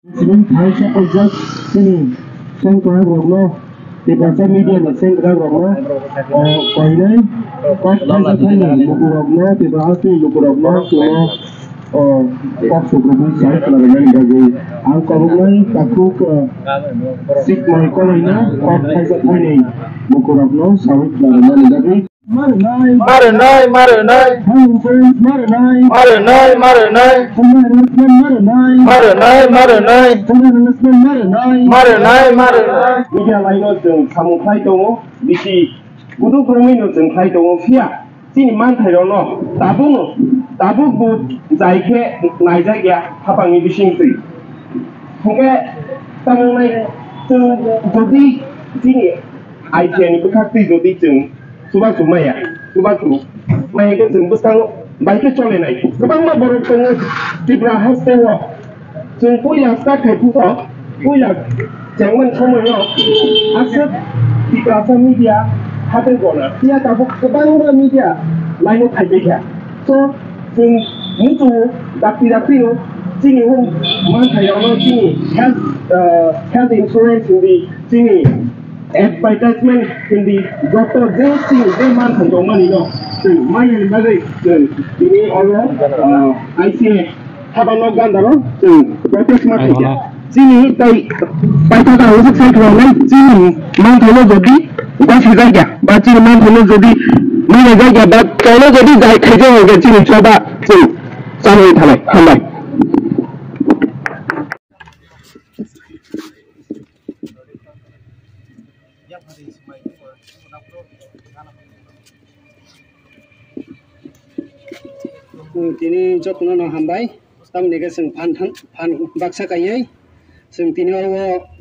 Sebelum saya pejat sini, saya kena berapa? Di pasar media saya kena berapa? Kau ini, kau ini buku berapa? Di pasar buku berapa? Cuma kau suka saya kena berapa lagi? Angka berapa? Takut sik mereka ini, kau pasar ini buku berapa? Saya kena berapa lagi? Marenai, Marenai, Marenai, Marenai, Marenai, Marenai, Marenai, Marenai. Media lainnya जों सामुखाय दङ बिसि गुदुं फोरमायनो जों खाय दङ फिया जोंनि मानथायाव दाबो जायखे नायजाय गैया हाबांनि बिसिंसै फंके तांनाय जों जुदि जोंनि आइटिआइनि बोखाख्रि जुदि जों सुबासु माइखौ जों बोसां बाइकखौ चलायनाय गोबां बर' दङ त्रिपुरा हस्टेलाव जों बया स्टार्ट खायफुआव बया jangan semuanya aset di plaza media hadir gona dia tabuk kebanyakan media lainnya aja so sing itu dapi sini mana yang sini health insurance in sini advertisement in doctor sini mana yang mana sing main lagi ini orang ICA habang gandaro sing protest mati sini tay paita ka usik sai krawai sini mang tholo jodi ba sijai ya ba sini mang tholo jodi ni jai ya ba tholo jodi jai khaje hoge sini choba sini samai thalai hambai tini jotno no hambai tamne ge sing phan baksa kayai जों दिनै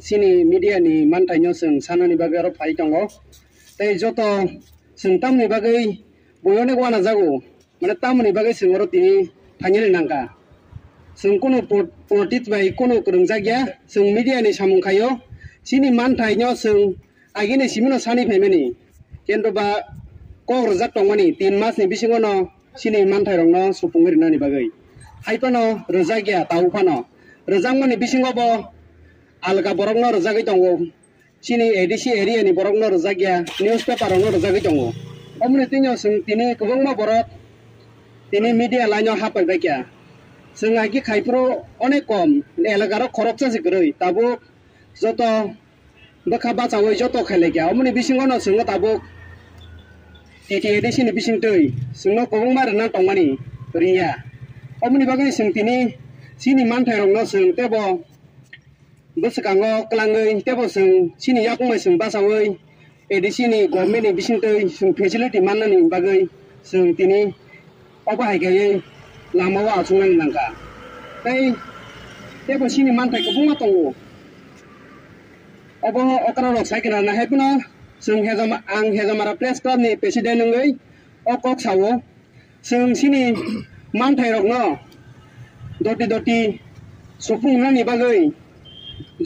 सिनि मिडियानि मानथायनो जों सानानि बागै आरो फाइ दङ ताई जत जों तामनि बागै बयने गवाना जागौ माने तामनि बागै जों आरो दिनै फाइनेल नांगा जों कोनो पलिटिक्स बाय कोनो रोंजा गैया जों मिडियानि सामुंखायो सिनि मानथायनो जों आगिनि सिमिनो सानि फाइमानि केन्टु बा क'क्राझार दंमानि 3 मासनि बिसिङावनो सिनि मानथायरंनो सुफुंगिरनानि बागै हाइपानो रोजा गैया ताउफानो रोजांमानि बिसिङावबो अलगा बरकनो रोजागै दङ सिनि एडिसि एरियानि बरकनो रोजा गैया निउस पेपारावनो रोजागै दङ अमनि तिनियाव जों दिनै गोबांमा बरक दिनै मिडिया लाइनाव हाबबाय गैया जों आगि खायफ्रो अनेक कम एलागाराव खरक जाजोगोरै दाबो जत बोखा बाचावै जत खायलाय गैया अमनि बिसिङावनो जोङो दाबो एडिसिनि बिसिं दै जोंनो गोबांमा रोना दंमानि रिया अमनि बागै जों दिनै सिनि मानथायरंनो जों तेबो बोसोखाङो क्लाङै तेबो जों सिनि याकुमै जों बासावै एडिसिनि गभर्नमेन्टनि बिसिंतै जों फेसिलिटि माननायनि बागै जों दिनै अबाहायगायै लामायाव आसुंनानै नांगा ताई तेबो सिनि मानथायखौ बुंना दङ अब अक्रारक साइकेला नाहायबोनो जों आं हेजामारा प्रेस क्लाबनि प्रेसिडेन्ट नङै अकक सावो जों सिनि मानथायरंनो दति सफुंनायनि बागै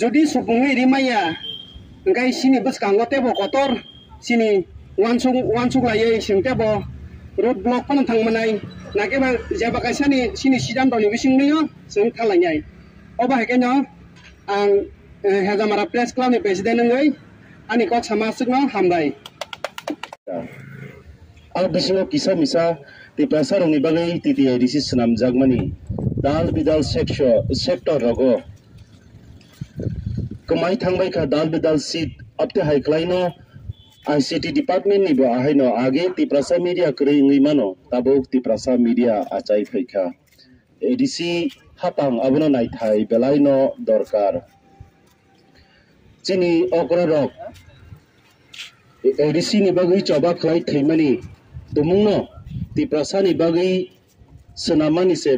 जुदि सफुङै रिमाया ओंखाय सिनि बोसखाङो तेबो कतर सिनि वानसुक लायै जों तेबो रोड ब्लक खालाम थांमानाय नागेबा जेबाखायसानि सिनि सिदान्तनि बिसिंनियो जों खालायनाय अबाहायखायनो आं हेजामारा प्रेस क्लाबनि प्रेसिडेन्ट नङै आंनि कक सामासुकनो हामबाय आं बिसिङाव किसा मिसा तिप्रासारंनि बागै TTIDC सोनामजागमानि दाल बिदाल सेक्टर रगो कमाई थांबायखा दाल बिदाल सीट अपते हाइक्लाइनो ICT डिपार्टमेंट निबो आहायनो आगे तिप्रासा मीडिया करै ngैमानो ताबो तिप्रासा मीडिया आचाय फैखा ADC हापां आबनो नायथाय बेलायनो दरकार चिनि अक्रारक ADC नि बागै चबा खलाय थैमानि दुमुंनो तिप्रासा नि बागै सोनामानि से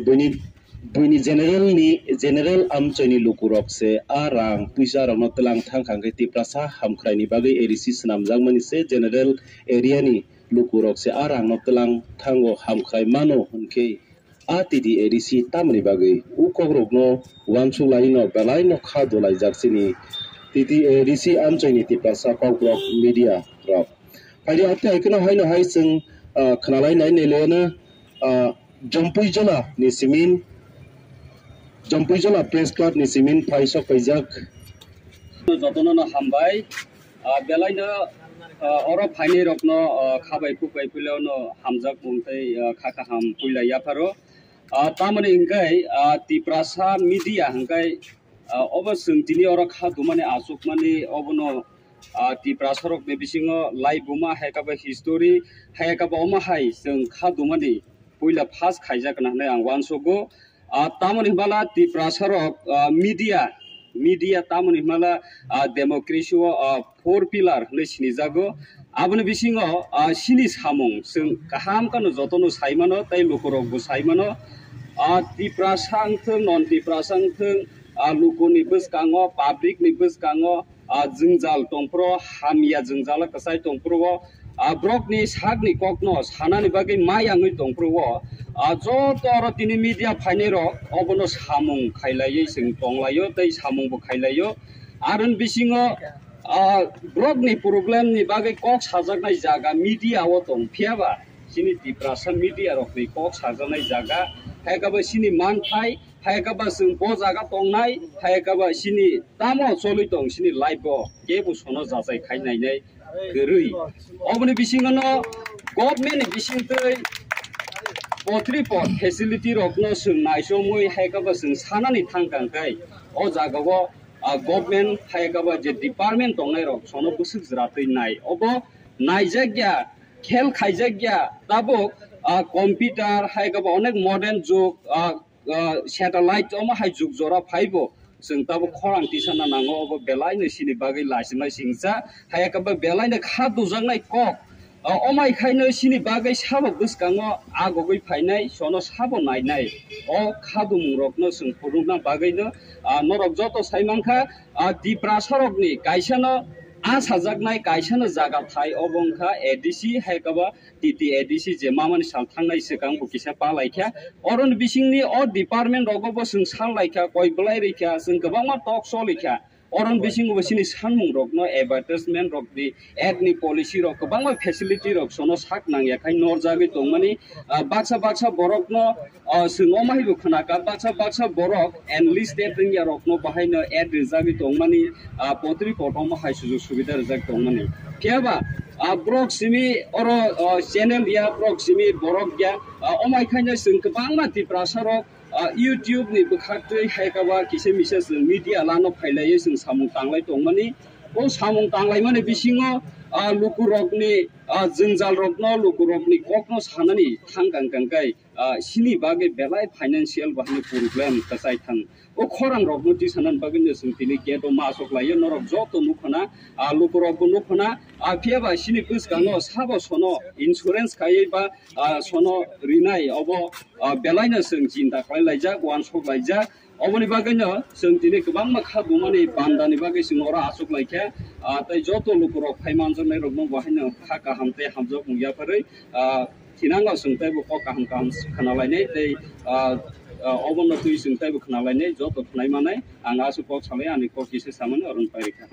बुनि जेनेरेल आमचयनि लुकुरक से आरां पुइसा रंनो तलां थांखांगे तिप्रासा हामख्रायनि बागै ADC सोनामजांमानि से जेनेरेल एरियानि लुकुरक से आरां नो तलां थांगो हामख्राय मानो होनखे आतिदि ADC तामनि बागै उ कग्रगनो वानसु लाइनो बेलायनो खादोलाय जाक्सिनि ADC आमचयनि तिप्रासा कग्रग मीडिया रक फायदि आते हायखनो हायनो हाय जों खनालायनाय नेलेनो जम्पुइ जला निसिमिन Jampuijala press club ni simin paisok kaijak jotono hambai belaina oro phaini rokno khabai pukai puleono hamjak mungtai khaka ham puila yaparo tamani ingkai tiprasa media hangkai obo sungtini oro khadumani asukmani obono tiprasa rok ne bisingo live buma haikaba history haikaba oma hai sung khadumani puila phas khaijak nahnai ang wansogo tamani bala tiprasa rok media tamani mala democracy four pillar le sinijago aboni bisingo sini samung sung kaham kano jotono saimano tai lukorok bu saimano tiprasang thung non tiprasang thung lukoni buskango public ni buskango jingjal tongpro hamia jingjala kasai tongpro brok ni sak ni kokno sanani bagai mayangui tongpro joto aro tini media phainero obono samung khailai sing tonglayo tai samung bo khailayo aron bisingo brok ni problem ni bagai kok sajaknai jaga media o tongpiaba sini tiprasa media rok ni kok sajaknai jaga haikaba sini manthai haikaba sing bo jaga tongnai haikaba sini tamo choli tong sini live bo kebu sono jajai khainai nei gerui oboni bisingono government ni bisingtei potri pot facility rokno sung naisomui haikaba sung sanani thangkangkai o jagago government haikaba je department tongnai rok sono busuk jratui nai obo naijagya khel khaijagya tabok computer haikaba onek modern jug satellite oma hai jug jora phaibo sung tabo khorang tisana nango obo belai no sini bagai lasimai singsa haikaba belai no khadu jangnai kok omai khaino sini bagai sabo buskango agogoi phainai sono sabo nainai o khadu mungrokno sung purungna bagai no norok joto saimangkha tiprasarokni kaisano sajaknai kaisano jaga thai obongkha ADC haikaba TT ADC je mamani salthangnai sekang bukisa palaikha oron bisingni o department rogobo sung sallaikha koi blai rekha sung gabangma talk show lekha oron bisingo sini sanmung rokno advertisement rokni ad ni policy rok gabangma facility rok sono sak nangya khai norjagoi tongmani baksa borokno sungomai bu khnaka baksa borok enlisted ringya rokno bahaino ad rijagoi tongmani potri potoma hai sujog subida rijak tongmani kiaba brok simi oro channel ya brok simi borok ya omai khaina sung gabangma tiprasa rok YouTube ni bukhaktui haikaba kise misa media lano phailai sung samung tanglai tongmani o samung tanglai mane bisingo lukurokni jingjal rokno lukurokni kokno sanani thangkangkai sini bagai belai financial bahni problem kasai thang o khorang rokno ti sanan bagin sung tini geto masok layo norok joto nukhona lukurok nukhona phiaba sini buskango sabo sono insurance khai ba sono rinai obo belaina sung jinta khlaijak wan sok laijak oboni bagino sung tini kabangma khadumani bandani bagai sung ora asuk laikha tai joto lukurok phaimanjak rokno bahino khaka hamte hamjok mungya pare tinanga sung tai bo kaham khanalainai tai obono tui sung tai bo khanalainai joto khnai manai anga su kok salai ani kok kise samane oron pairikha